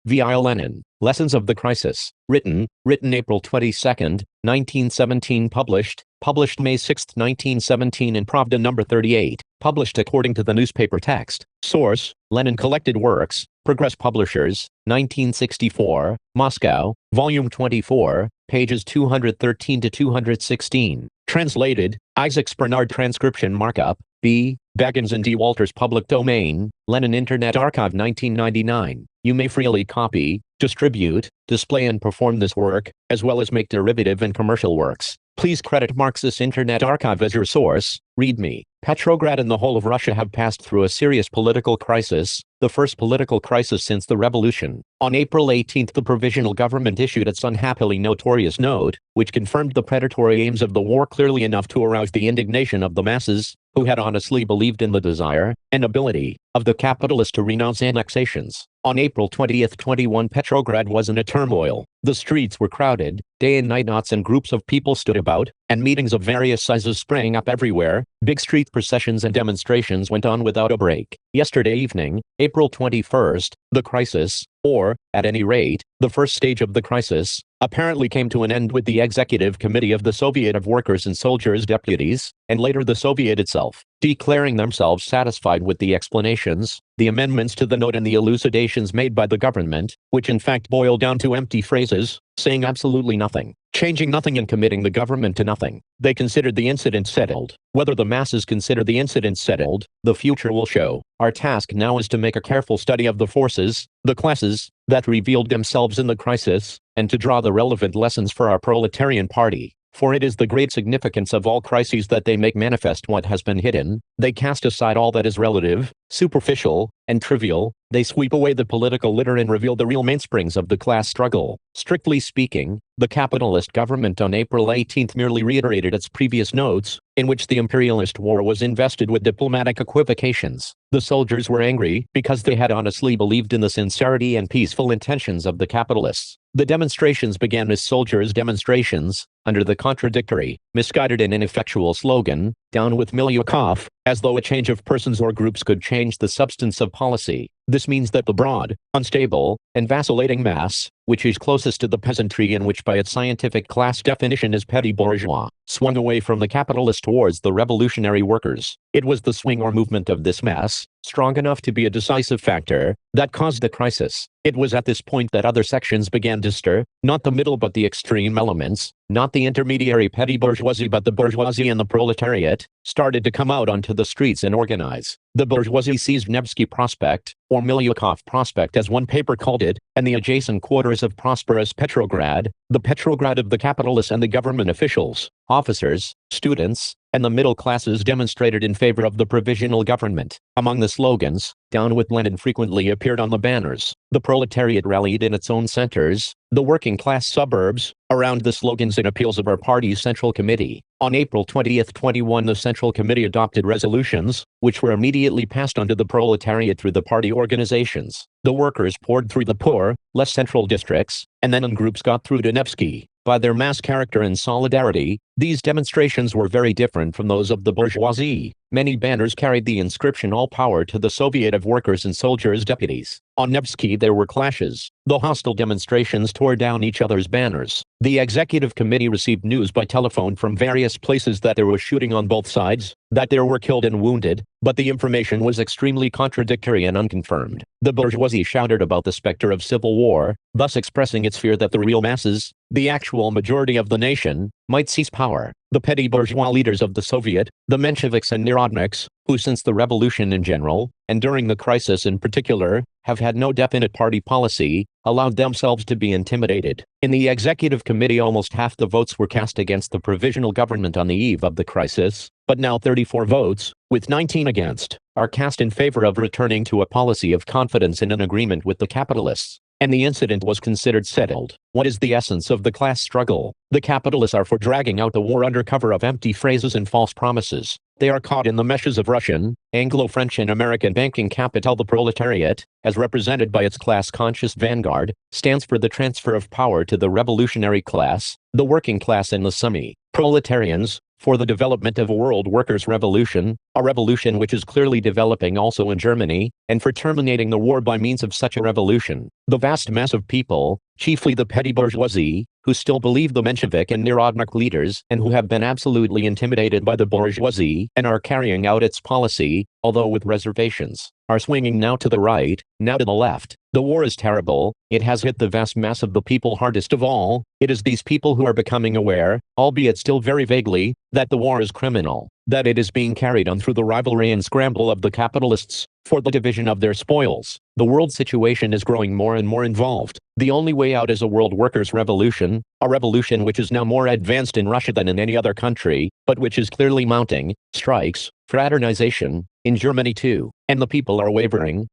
via Lenin. Lessons of the Crisis. Written April 22, 1917. Published May 6, 1917 in Pravda number 38. Published according to the newspaper text. Source: Lenin Collected Works. Progress Publishers, 1964, Moscow, Volume 24, pages 213 to 216. Translated: Isaacs Bernard. Transcription markup: B. Baggins and D. Walters. Public domain, Lenin Internet Archive 1999. You may freely copy, distribute, display and perform this work, as well as make derivative and commercial works. Please credit Marxist Internet Archive as your source. README. Petrograd and the whole of Russia have passed through a serious political crisis, the first political crisis since the revolution. On April 18, the provisional government issued its unhappily notorious note, which confirmed the predatory aims of the war clearly enough to arouse the indignation of the masses, who had honestly believed in the desire and ability of the capitalists to renounce annexations. On April 20, 21, Petrograd was in a turmoil. The streets were crowded, day and night knots and groups of people stood about, and meetings of various sizes sprang up everywhere. Big street processions and demonstrations went on without a break. Yesterday evening, April 21st, the crisis, or, at any rate, the first stage of the crisis, apparently came to an end with the Executive Committee of the Soviet of Workers' and Soldiers' Deputies, and later the Soviet itself, declaring themselves satisfied with the explanations, the amendments to the note and the elucidations made by the government, which in fact boiled down to empty phrases, saying absolutely nothing, changing nothing and committing the government to nothing. They considered the incident settled. Whether the masses consider the incident settled, the future will show. Our task now is to make a careful study of the forces, the classes, that revealed themselves in the crisis, and to draw the relevant lessons for our proletarian party. For it is the great significance of all crises that they make manifest what has been hidden. They cast aside all that is relative, superficial, and trivial. They sweep away the political litter and reveal the real mainsprings of the class struggle. Strictly speaking, the capitalist government on April 18 merely reiterated its previous notes, in which the imperialist war was invested with diplomatic equivocations. The soldiers were angry because they had honestly believed in the sincerity and peaceful intentions of the capitalists. The demonstrations began as soldiers' demonstrations, under the contradictory, misguided and ineffectual slogan, "Down with Milyukov," as though a change of persons or groups could change the substance of policy. This means that the broad, unstable, and vacillating mass, which is closest to the peasantry and which by its scientific class definition is petty bourgeois, swung away from the capitalists towards the revolutionary workers. It was the swing or movement of this mass, strong enough to be a decisive factor, that caused the crisis. It was at this point that other sections began to stir, not the middle but the extreme elements, not the intermediary petty bourgeoisie but the bourgeoisie and the proletariat, started to come out onto the streets and organize. The bourgeoisie seized Nevsky Prospect, or Milyukov Prospect as one paper called it, and the adjacent quarters of prosperous Petrograd, the Petrograd of the capitalists and the government officials, officers, students, and the middle classes demonstrated in favor of the provisional government. Among the slogans, "Down with Lenin" frequently appeared on the banners. The proletariat rallied in its own centers, the working class suburbs, around the slogans and appeals of our party's Central Committee. On April 20, 21, the Central Committee adopted resolutions, which were immediately passed on to the proletariat through the party organizations. The workers poured through the poor, less central districts, and then in groups got through to Nevsky. By their mass character and solidarity, these demonstrations were very different from those of the bourgeoisie. Many banners carried the inscription "All power to the Soviet of Workers' and Soldiers' Deputies." On Nevsky there were clashes. The hostile demonstrations tore down each other's banners. The executive committee received news by telephone from various places that there was shooting on both sides, that there were killed and wounded, but the information was extremely contradictory and unconfirmed. The bourgeoisie shouted about the specter of civil war, thus expressing its fear that the real masses, the actual majority of the nation, might seize power. The petty bourgeois leaders of the Soviet, the Mensheviks and Narodniks, who since the revolution in general, and during the crisis in particular, have had no definite party policy, allowed themselves to be intimidated. In the executive committee almost half the votes were cast against the provisional government on the eve of the crisis, but now 34 votes, with 19 against, are cast in favor of returning to a policy of confidence and an agreement with the capitalists. And the incident was considered settled. What is the essence of the class struggle? The capitalists are for dragging out the war under cover of empty phrases and false promises. They are caught in the meshes of Russian, Anglo-French and American banking capital. The proletariat, as represented by its class-conscious vanguard, stands for the transfer of power to the revolutionary class, the working class and the semi-proletarians, for the development of a world workers' revolution, a revolution which is clearly developing also in Germany, and for terminating the war by means of such a revolution. The vast mass of people, chiefly the petty bourgeoisie, who still believe the Menshevik and Narodnik leaders and who have been absolutely intimidated by the bourgeoisie and are carrying out its policy, although with reservations, are swinging now to the right, now to the left. The war is terrible. It has hit the vast mass of the people hardest of all. It is these people who are becoming aware, albeit still very vaguely, that the war is criminal, that it is being carried on through the rivalry and scramble of the capitalists for the division of their spoils. The world situation is growing more and more involved. The only way out is a world workers' revolution, a revolution which is now more advanced in Russia than in any other country, but which is clearly mounting. Strikes, fraternization, in Germany too, and the people are wavering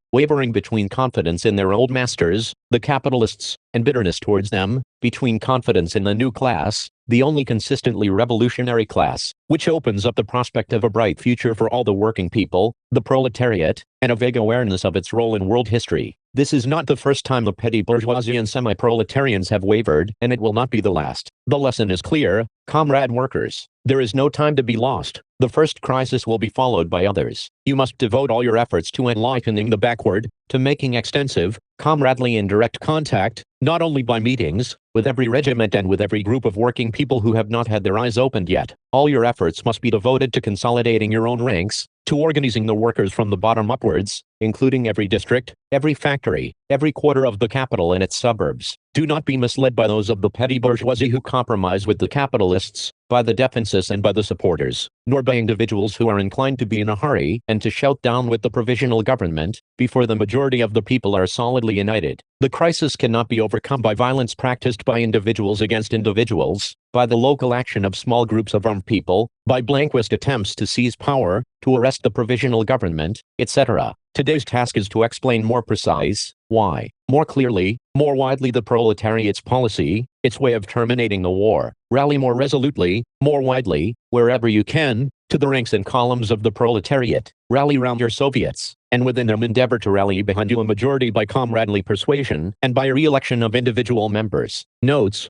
between confidence in their old masters, the capitalists, and bitterness towards them, between confidence in the new class, the only consistently revolutionary class, which opens up the prospect of a bright future for all the working people, the proletariat, and a vague awareness of its role in world history. This is not the first time the petty bourgeoisie and semi-proletarians have wavered, and it will not be the last. The lesson is clear, comrade workers. There is no time to be lost. The first crisis will be followed by others. You must devote all your efforts to enlightening the backward, to making extensive, comradely and direct contact, not only by meetings, with every regiment and with every group of working people who have not had their eyes opened yet. All your efforts must be devoted to consolidating your own ranks, to organizing the workers from the bottom upwards, including every district, every factory, every quarter of the capital and its suburbs. Do not be misled by those of the petty bourgeoisie who compromise with the capitalists, by the defenses and by the supporters, nor by individuals who are inclined to be in a hurry and to shout down with the provisional government, before the majority of the people are solidly united. The crisis cannot be overcome by violence practiced by individuals against individuals, by the local action of small groups of armed people, by blanquist attempts to seize power, to arrest the provisional government, etc. Today's task is to explain more more clearly, more widely the proletariat's policy, its way of terminating the war. Rally more resolutely, more widely, wherever you can, to the ranks and columns of the proletariat. Rally round your Soviets, and within them endeavor to rally behind you a majority by comradely persuasion and by re-election of individual members. Notes: